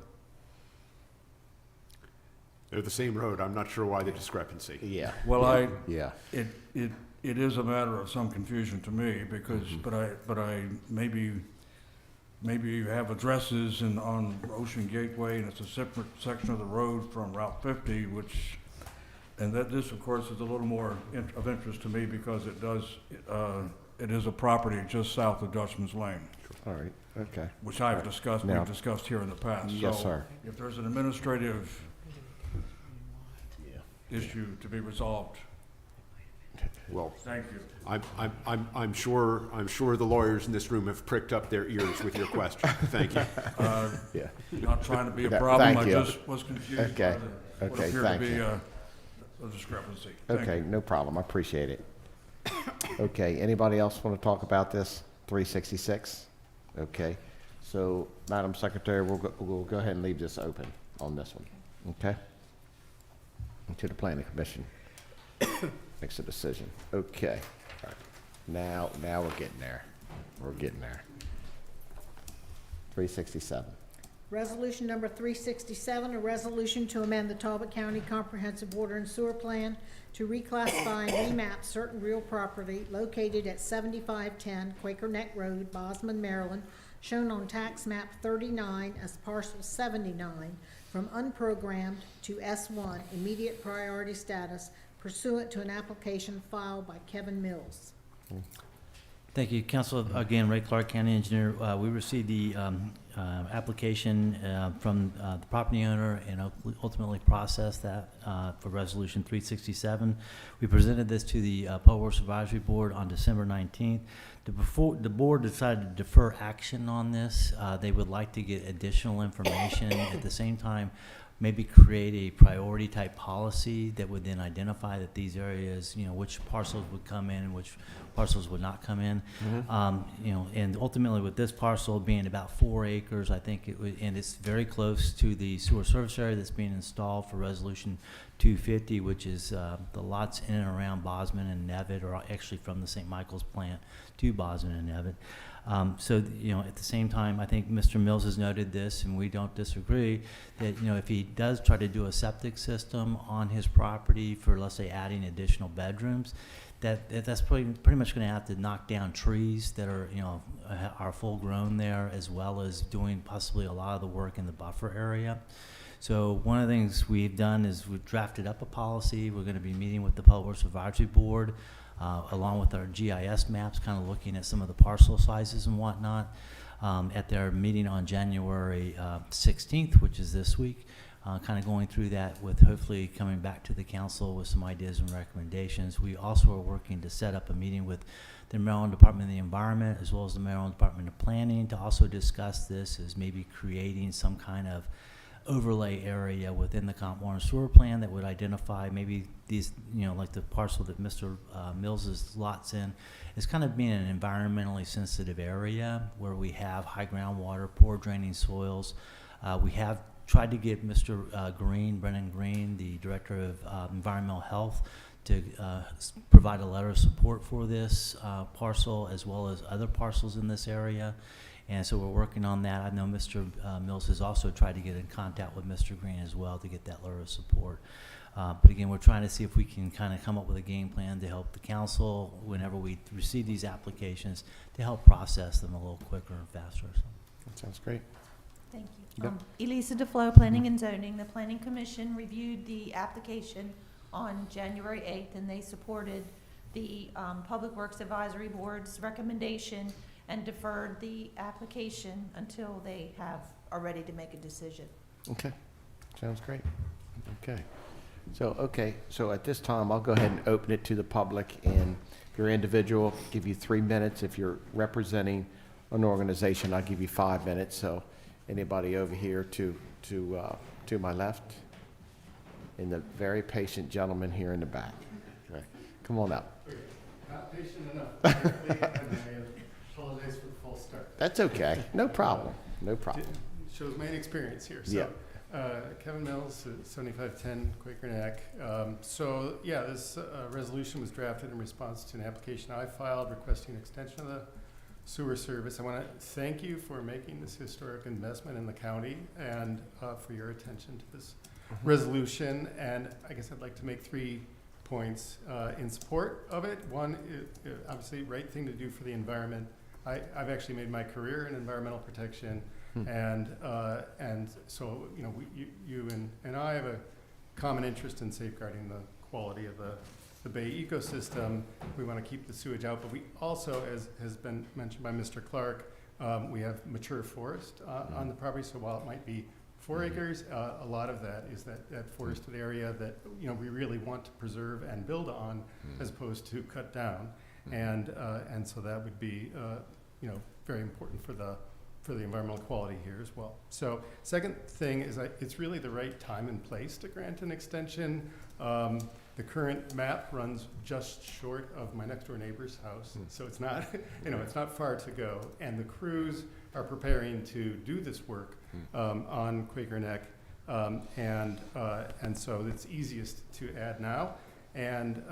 They're the same road. I'm not sure why the discrepancy. Yeah. Well, Yeah. It is a matter of some confusion to me because, but I maybe you have addresses on Ocean Gateway and it's a separate section of the road from Route 50, and that this of course is a little more of interest to me because it is a property just south of Dutchman's Lane. All right, okay. Which I've discussed, Now- we've discussed here in the past. Yes, So sir. if there's an administrative issue to be resolved, Well, thank you. I'm sure the lawyers in this room have pricked up their ears with your question. Thank you. Yeah. Not trying to be a Yeah, problem, thank I you. just was confused Okay, by what okay, appeared to thank be you. a discrepancy. Thank Okay, you. no problem. I appreciate it. Okay, anybody else want to talk about this? 366? Okay, so Madam Secretary, we'll go ahead and leave this open on this one, okay? To the Planning Commission. Makes a decision. Okay. All right. Now we're getting there. We're getting there. 367. Resolution number 367, a resolution to amend the Talbot County Comprehensive Water and Sewer Plan to reclassify and remap certain real property located at 7510 Quaker Neck Road, Bosman, Maryland, shown on tax map 39 as parcel 79, from unprogrammed to S1 immediate priority status pursuant to an application filed by Kevin Mills. Thank you, Council. Again, Ray Clark, County Engineer. We received the application from the property owner and ultimately processed that for Resolution 367. We presented this to the Public Works Advisory Board on December 19th. The board decided to defer action on this. They would like to get additional information. At the same time, maybe create a priority type policy that would then identify that these areas, you know, which parcels would come in and which parcels would not come in. You know, and ultimately with this parcel being about 4 acres, I think it would, and it's very close to the sewer service area that's being installed for resolution 250, which is the lots in and around Bosman and Nevitt, or actually from the St. Michael's plant to Bosman and Nevitt. So, you know, at the same time, I think Mr. Mills has noted this, and we don't disagree, that, you know, if he does try to do a septic system on his property for, let's say, adding additional bedrooms, that's pretty much going to have to knock down trees that are, you know, are full grown there, as well as doing possibly a lot of the work in the buffer area. So one of the things we've done is we've drafted up a policy. We're going to be meeting with the Public Works Advisory Board, along with our GIS maps, kind of looking at some of the parcel sizes and whatnot, at their meeting on January 16th, which is this week, kind of going through that with hopefully coming back to the council with some ideas and recommendations. We also are working to set up a meeting with the Maryland Department of the Environment as well as the Maryland Department of Planning to also discuss this as maybe creating some kind of overlay area within the comp water and sewer plan that would identify maybe these, you know, like the parcel that Mr. Mills's lots in, is kind of being an environmentally sensitive area where we have high groundwater, poor draining soils. We have tried to get Mr. Brennan Green, the Director of Environmental Health, to provide a letter of support for this parcel as well as other parcels in this area. And so we're working on that. I know Mr. Mills has also tried to get in contact with Mr. Green as well to get that letter of support. But again, we're trying to see if we can kind of come up with a game plan to help the council whenever we receive these applications to help process them a little quicker and faster. So. That sounds great. Thank you. Yep. Elisa DeFlo, Planning and Zoning. The Planning Commission reviewed the application on January 8th, and they supported the Public Works Advisory Board's recommendation and deferred the application until they are ready to make a decision. Okay, sounds great. Okay, so at this time, I'll go ahead and open it to the public, and if you're individual, give you 3 minutes. If you're representing an organization, I'll give you 5 minutes. So anybody over here to my left, and the very patient gentleman here in the back. Okay. Come on up. Not patient enough. Apologize for the false start. That's okay. No problem. No problem. Shows my inexperience here. So, Yeah. Kevin Mills, 7510 Quaker Neck. So, yeah, this resolution was drafted in response to an application I filed requesting an extension of the sewer service. I want to thank you for making this historic investment in the county and for your attention to this resolution. And I guess I'd like to make 3 points in support of it. One, obviously, right thing to do for the environment. I've actually made my career in environmental protection, and so, you know, you and I have a common interest in safeguarding the quality of the Bay ecosystem. We want to keep the sewage out, but we also, as has been mentioned by Mr. Clark, we have mature forest on the property. So while it might be 4 acres, a lot of that is that forested area that, you know, we really want to preserve and build on, as opposed to cut down, and so that would be, you know, very important for the environmental quality here as well. So second thing is it's really the right time and place to grant an extension. The current map runs just short of my next door neighbor's house, so it's not, you know, it's not far to go. And the crews are preparing to do this work on Quaker Neck, and so it's easiest to add now. And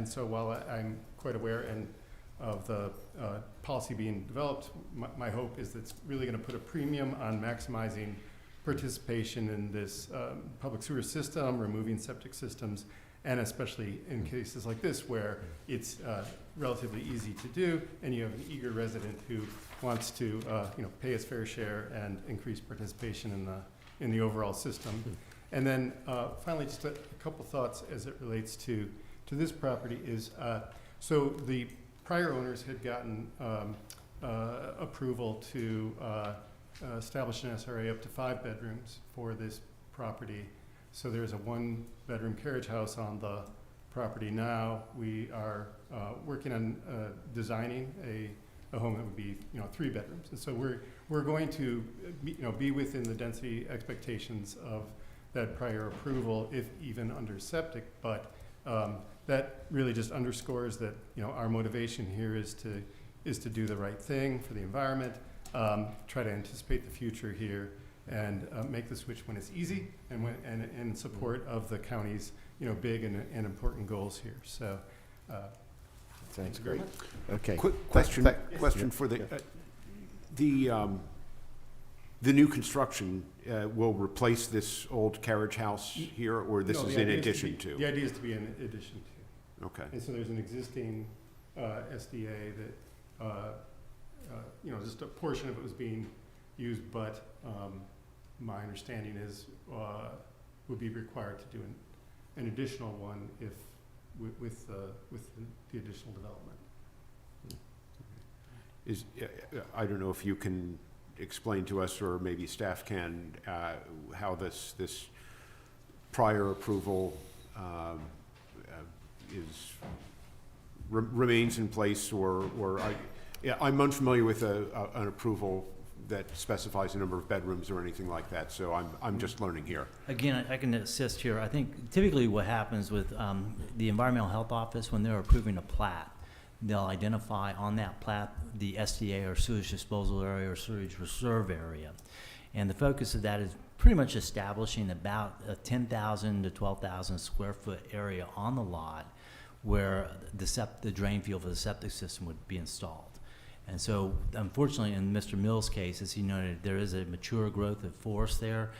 so while I'm quite aware of the policy being developed, my hope is that it's really going to put a premium on maximizing participation in this public sewer system, removing septic systems, and especially in cases like this where it's relatively easy to do, and you have an eager resident who wants to you know, pay his fair share and increase participation in the overall system. And then finally, just a couple thoughts as it relates to this property is, so the prior owners had gotten approval to establish an SRA up to 5 bedrooms for this property. So there's a 1-bedroom carriage house on the property now. We are working on designing a home that would be, you know, 3 bedrooms. And so we're going to be within the density expectations of that prior approval, if even under septic, but that really just underscores that, our motivation here is to do the right thing for the environment, try to anticipate the future here, and make the switch when it's easy, and in support of the county's big and important goals here. So Sounds great. Okay. Quick question for the new construction will replace this old carriage house here, or this is in addition to? The idea is to be in addition to. Okay. And so there's an existing SDA that, just a portion of it was being used, but my understanding is would be required to do an additional one if with the additional development. I don't know if you can explain to us, or maybe staff can, how this prior approval remains in place, or I'm unfamiliar with an approval that specifies a number of bedrooms or anything like that, so I'm just learning here. Again, I can assist here. I think typically what happens with the Environmental Health Office, when they're approving a plat, they'll identify on that plat the SDA, or sewage disposal area, or sewage reserve area. And the focus of that is pretty much establishing about a 10,000 to 12,000 square foot area on the lot where the drain field for the septic system would be installed. And so, unfortunately, in Mr. Mills' case, as he noted, there is a mature growth of forest there.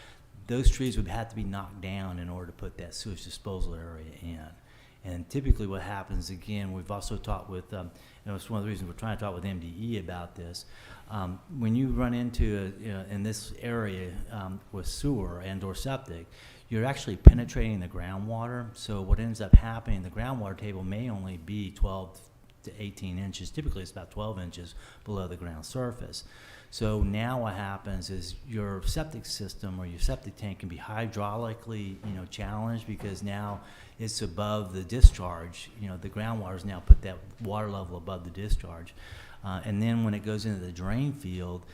Those trees would have to be knocked down in order to put that sewage disposal area in. And typically what happens, again, we've also talked with, it's one of the reasons we're trying to talk with MDE about this. When you run into, in this area with sewer and or septic, you're actually penetrating the groundwater. So what ends up happening, the groundwater table may only be 12 to 18 inches. Typically it's about 12 inches below the ground surface. So now what happens is your septic system or your septic tank can be hydraulically, challenged, because now it's above the discharge. The groundwater's now put that water level above the discharge. And then when it goes into the drain field,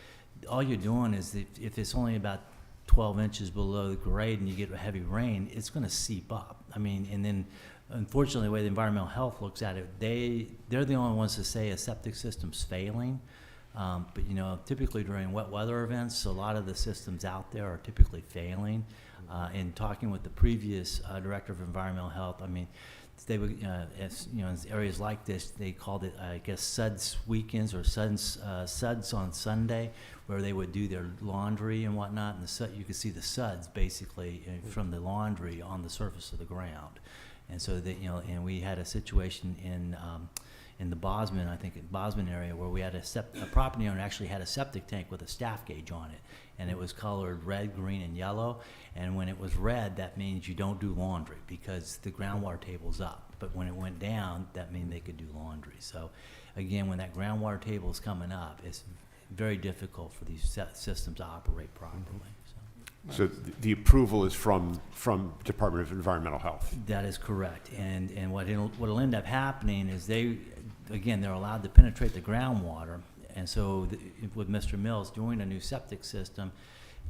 all you're doing is if it's only about 12 inches below the grade and you get a heavy rain, it's going to seep up. And then unfortunately, the way the environmental health looks at it, they're the only ones to say a septic system's failing. But typically during wet weather events, a lot of the systems out there are typically failing. In talking with the previous director of environmental health, they would, in areas like this, they called it, I guess, suds weekends, or suds on Sunday, where they would do their laundry and whatnot, and you could see the suds basically from the laundry on the surface of the ground. And so that, and we had a situation in the Bosman, I think in Bosman area, where we had a property owner actually had a septic tank with a staff gauge on it, and it was colored red, green, and yellow. And when it was red, that means you don't do laundry because the groundwater table's up. But when it went down, that means they could do laundry. So again, when that groundwater table is coming up, it's very difficult for these systems to operate properly. So the approval is from Department of Environmental Health? That is correct. And what'll end up happening is they're allowed to penetrate the groundwater. And so with Mr. Mills doing a new septic system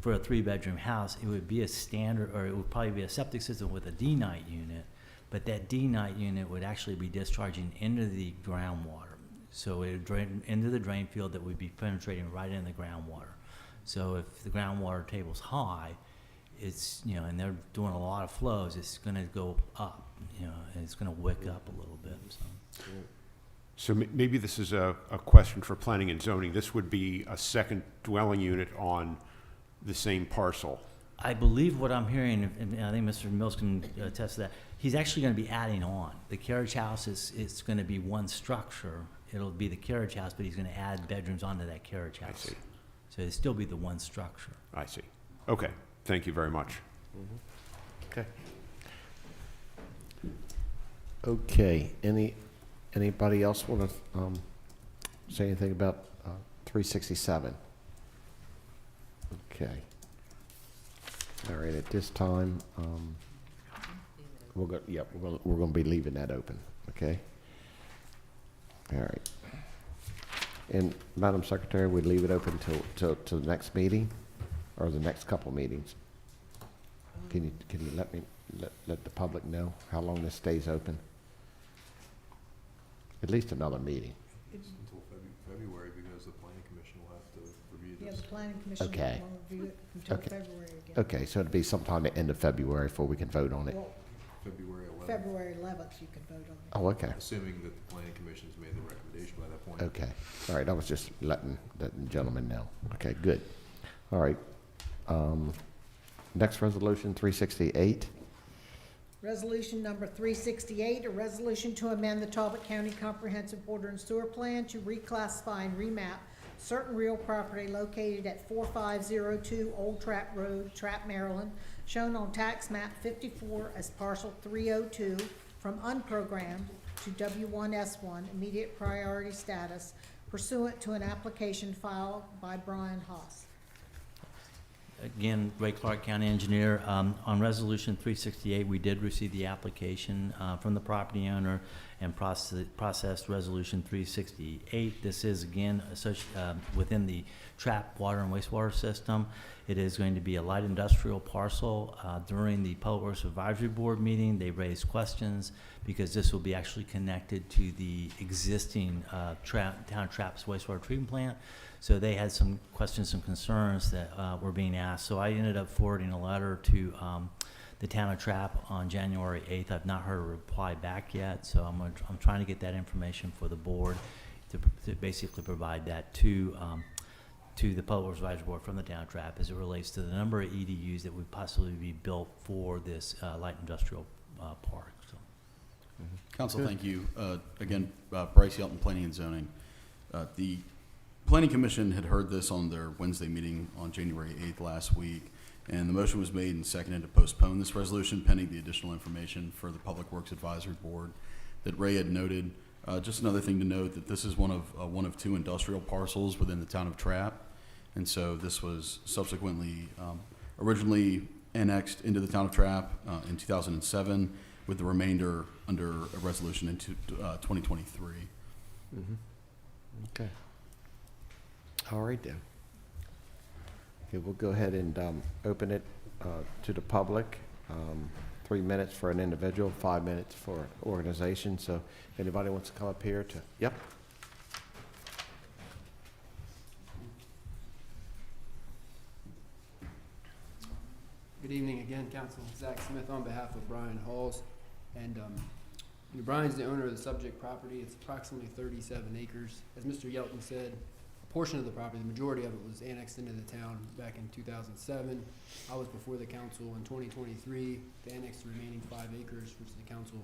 for a 3-bedroom house, it would be a standard, or it would probably be a septic system with a D-night unit, but that D-night unit would actually be discharging into the groundwater. So it would drain into the drain field that would be penetrating right in the groundwater. So if the groundwater table's high, it's, and they're doing a lot of flows, it's going to go up, and it's going to wick up a little bit. So maybe this is a question for planning and zoning. This would be a second dwelling unit on the same parcel. I believe what I'm hearing, and I think Mr. Mills can attest to that, he's actually going to be adding on. The carriage house it's going to be one structure. It'll be the carriage house, but he's going to add bedrooms onto that carriage house. I see. So it'll still be the one structure. I see. Okay. Thank you very much. Okay. Okay. Anybody else want to say anything about 367? Okay. All right. At this time, we're going to be leaving that open. Okay. All right. And Madam Secretary, we'd leave it open till the next meeting, or the next couple meetings. Can you let the public know how long this stays open? At least another meeting. Until February, because the planning commission will have to review Yeah, this. the planning commission Okay. won't review it until Okay. February again. Okay, so it'll be sometime at the end of February before we can vote on it. Well, February 11th. February 11th, you can vote on it. Oh, okay. Assuming that the planning commission's made the recommendation by that point. Okay. All right, I was just letting the gentleman know. Okay, good. All right. Next resolution, 368. Resolution number 368, a resolution to amend the Talbot County Comprehensive Water and Sewer Plan to reclassify and remap certain real property located at 4502 Old Trap Road, Trap, Maryland, shown on tax map 54 as parcel 302 from unprogrammed to W1S1 immediate priority status pursuant to an application filed by Brian Haas. Again, Ray Clark, County Engineer. On Resolution 368, we did receive the application from the property owner and processed Resolution 368. This is, again, within the TRAP water and wastewater system. It is going to be a light industrial parcel. During the Public Works Advisory Board meeting, they raised questions because this will be actually connected to the existing town TRAP's wastewater treatment plant. So they had some questions, some concerns that were being asked. So I ended up forwarding a letter to the town of Trap on January 8th. I've not heard a reply back yet, so I'm trying to get that information for the board to basically provide that to the Public Works Advisory Board from the town of Trap as it relates to the number of EDUs that would possibly be built for this light industrial park. So. Council, thank you. Again, Bryce Yelton, Planning and Zoning. The Planning Commission had heard this on their Wednesday meeting on January 8th last week, and the motion was made and seconded to postpone this resolution pending the additional information for the Public Works Advisory Board that Ray had noted. Just another thing to note that this is one of two industrial parcels within the town of Trap, and so this was subsequently originally annexed into the town of Trap in 2007, with the remainder under a resolution in 2023. Mm-hmm. Okay. All right then. Okay, we'll go ahead and open it to the public. 3 minutes for an individual, 5 minutes for an organization. So if anybody wants to come up here to, yep. Good evening again, Council. Zach Smith on behalf of Brian Halls. And Brian's the owner of the subject property. It's approximately 37 acres. As Mr. Yelton said, a portion of the property, the majority of it, was annexed into the town back in 2007. I was before the council in 2023 to annex the remaining 5 acres, which the council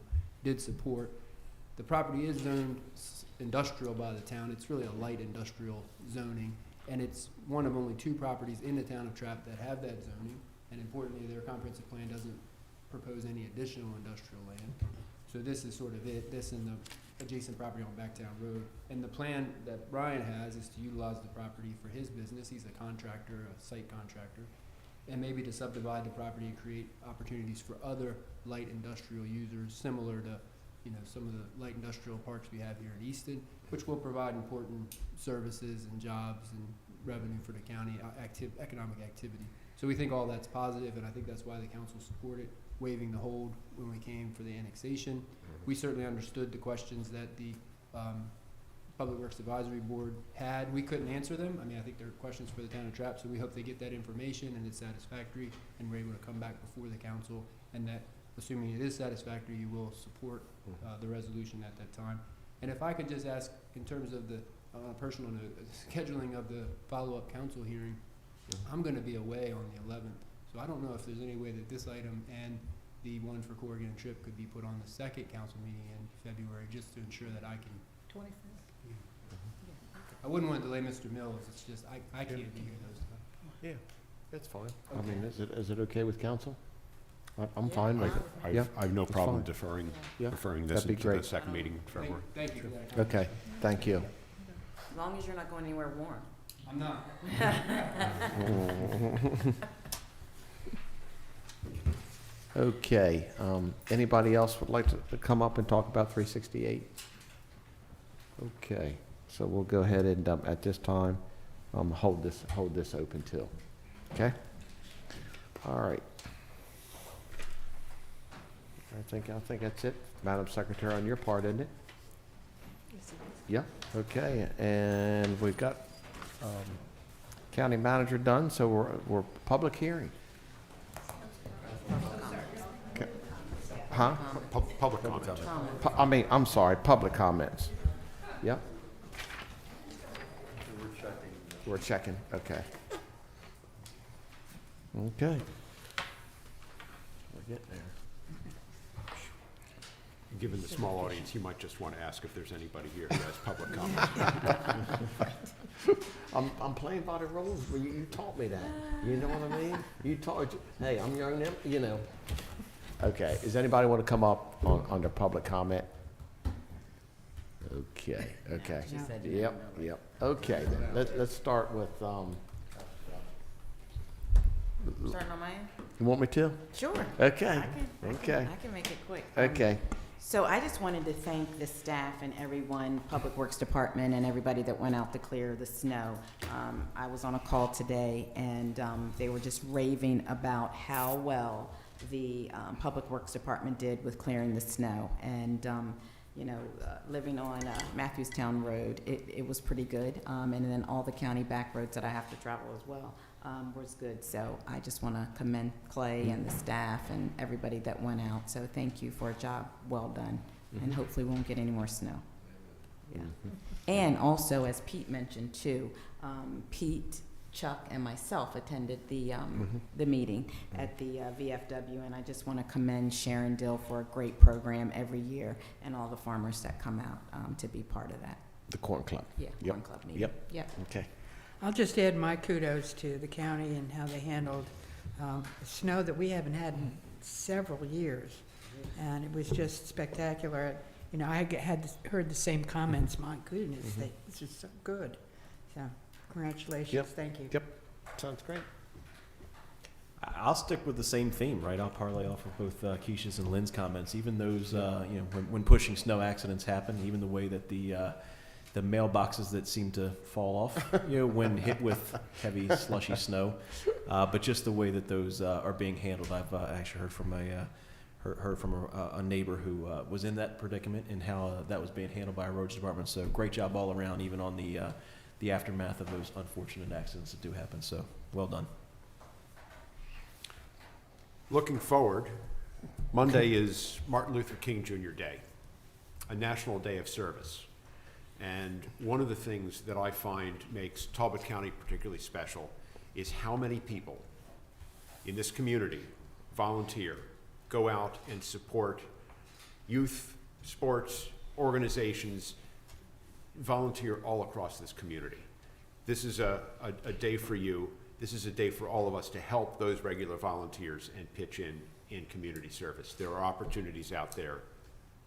did support. The property is zoned industrial by the town. It's really a light industrial zoning, and it's one of only 2 properties in the town of Trap that have that zoning. And importantly, their comprehensive plan doesn't propose any additional industrial land. So this is sort of it, this and the adjacent property on Backtown Road. And the plan that Brian has is to utilize the property for his business. He's a contractor, a site contractor, and maybe to subdivide the property and create opportunities for other light industrial users, similar to, you know, some of the light industrial parks we have here in Easton, which will provide important services and jobs and revenue for the county, economic activity. So we think all that's positive, and I think that's why the council supported waiving the hold when we came for the annexation. We certainly understood the questions that the Public Works Advisory Board had. We couldn't answer them. I mean, I think they're questions for the town of Trap, so we hope they get that information and it's satisfactory, and we're able to come back before the council, and that, assuming it is satisfactory, you will support the resolution at that time. And if I could just ask, in terms of the personal note, scheduling of the follow-up council hearing, I'm going to be away on the 11th, so I don't know if there's any way that this item and the one for Corrigan and Tripp could be put on the second council meeting in February, just to ensure that I can. 25th. I wouldn't want to delay Mr. Mills. It's just I can't be here those times. Yeah, that's fine. Okay. I mean, is it okay with council? I'm fine with it. I have no it's problem fine. deferring Yeah, this that'd be into the great. second meeting in February. Thank you for that. Okay, thank you. As long as you're not going anywhere warm. I'm not. Okay, anybody else would like to come up and talk about 368? Okay, so we'll go ahead and, at this time, hold this open till, okay? All right. I think that's it, Madam Secretary, on your part, isn't it? Yeah, okay, and we've got county manager done, so we're public hearing. Okay. Huh? Public comment. I'm sorry, public comments. Yep. We're checking, okay. Okay. We're getting there. Given the small audience, you might just want to ask if there's anybody here who has public comment. I'm playing by the rules. You taught me that. You know what I mean? You taught. Hey, I'm young now. You know. Okay. Does anybody want to come up under public comment? Okay. Okay. She said Yep. Yep. Okay. Then. Let's start with. Starting on my end? You want me to? Sure. Okay. I can make it quick. Okay. So I just wanted to thank the staff and everyone, Public Works Department and everybody that went out to clear the snow. I was on a call today and they were just raving about how well the Public Works Department did with clearing the snow. And you know, living on Matthewstown Road, it was pretty good. And then all the county back roads that I have to travel as well was good. So I just want to commend Clay and the staff and everybody that went out. So thank you for a job well done. And hopefully we won't get any more snow. Yeah. And also, as Pete mentioned too, Pete, Chuck, and myself attended the meeting at the VFW, and I just want to commend Sharon Dill for a great program every year, and all the farmers that come out to be part of that. The Corn Club. Yeah, Corn Club meeting. Yep. Yep. Okay. I'll just add my kudos to the county and how they handled snow that we haven't had in several years. And it was just spectacular. You know, I heard the same comments. My goodness, this is so good. So, congratulations. Yep. Thank you. Yep. Sounds great. I'll stick with the same theme, right? I'll parlay off of both Keisha's and Lynn's comments. Even those, you know, when pushing snow accidents happen, even the way that the mailboxes that seem to fall off, you know, when hit with heavy slushy snow, but just the way that those are being handled. I've actually heard from a neighbor who was in that predicament and how that was being handled by our roads department. So great job all around, even on the aftermath of those unfortunate accidents that do happen. So well done. Looking forward, Monday is Martin Luther King Jr. Day, a national day of service. And one of the things that I find makes Talbot County particularly special is how many people in this community volunteer, go out and support youth, sports, organizations, volunteer all across this community. This is a day for you. This is a day for all of us to help those regular volunteers and pitch in community service. There are opportunities out there,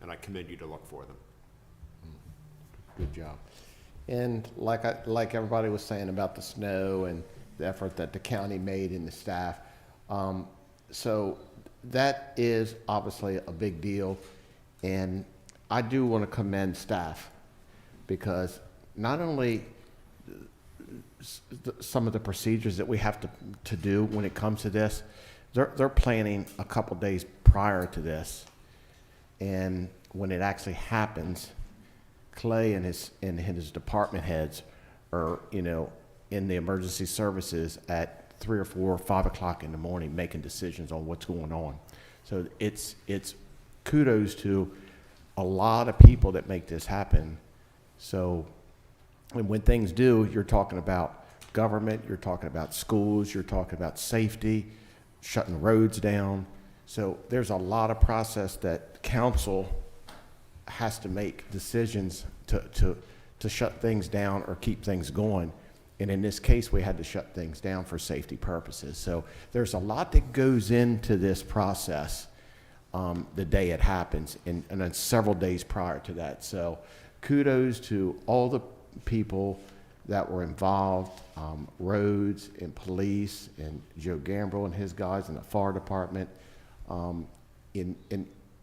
and I commend you to look for them. Good job. And like everybody was saying about the snow and the effort that the county made and the staff, so that is obviously a big deal. And I do want to commend staff because not only some of the procedures that we have to do when it comes to this, they're planning a couple days prior to this. And when it actually happens, Clay and his department heads are, you know, in the emergency services at 3 or 4 or 5 o'clock in the morning making decisions on what's going on. So it's kudos to a lot of people that make this happen. So and when things do, you're talking about government, you're talking about schools, you're talking about safety, shutting roads down. So there's a lot of process that council has to make decisions to shut things down or keep things going. And in this case, we had to shut things down for safety purposes. So there's a lot that goes into this process the day it happens and then several days prior to that. So kudos to all the people that were involved, roads and police and Joe Gambrell and his guys in the fire department.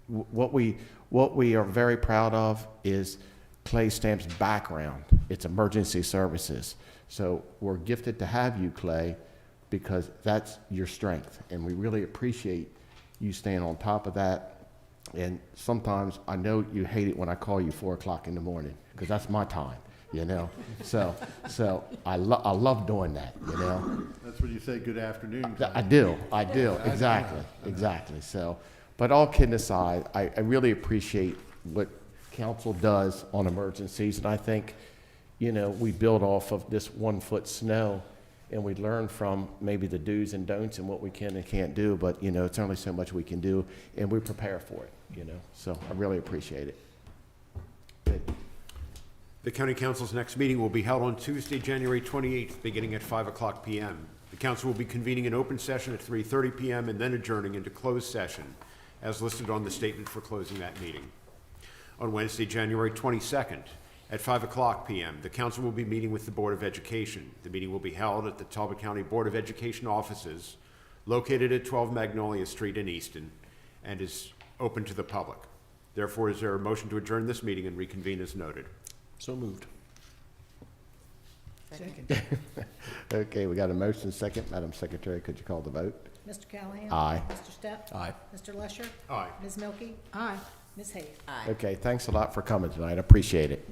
What we are very proud of is Clay Stamp's background. It's emergency services. So we're gifted to have you, Clay, because that's your strength. And we really appreciate you staying on top of that And sometimes I know you hate it when I call you 4 o'clock in the morning, because that's my time, you know? So I love doing that, you know? That's what you say, good afternoon. I do, exactly. So, but all kidding aside, I really appreciate what council does on emergencies, and I think, you know, we build off of this 1 foot snow, and we learn from maybe the do's and don'ts and what we can and can't do, but, you know, it's only so much we can do, and we prepare for it, you know? So I really appreciate it. The County Council's next meeting will be held on Tuesday, January 28th, beginning at 5 o'clock p.m. The council will be convening an open session at 3:30 p.m. and then adjourning into closed session, as listed on the statement for closing that meeting. On Wednesday, January 22nd, at 5 o'clock p.m., the council will be meeting with the Board of Education. The meeting will be held at the Talbot County Board of Education offices located at 12 Magnolia Street in Easton and is open to the public. Therefore, is there a motion to adjourn this meeting and reconvene as noted? So moved. Second. Okay, we got a motion second. Madam Secretary, could you call the vote? Mr. Callahan? Aye. Mr. Step? Aye. Mr. Lesher? Aye. Ms. Milky? Aye. Ms. Hayes? Aye. Okay, thanks a lot for coming tonight. I appreciate it.